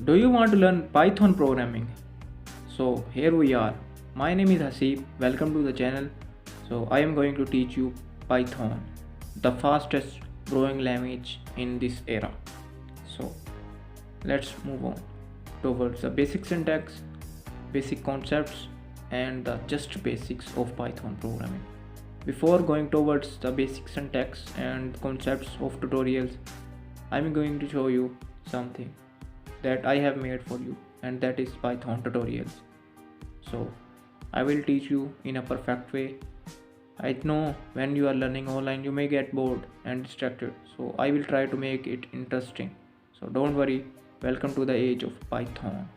Do you want to learn Python programming? So here we are. My name is Haseeb. Welcome to the channel. So I am going to teach you Python, the fastest growing language in this era. So let's move on towards the basic syntax, basic concepts, and the just basics of Python programming. Before going towards the basic syntax and concepts of tutorials, I'm going to show you something that I have made for you, and that is Python tutorials. So I will teach you in a perfect way. I know when you are learning online you may get bored and distracted, so I will try to make it interesting. So don't worry, welcome to the age of Python.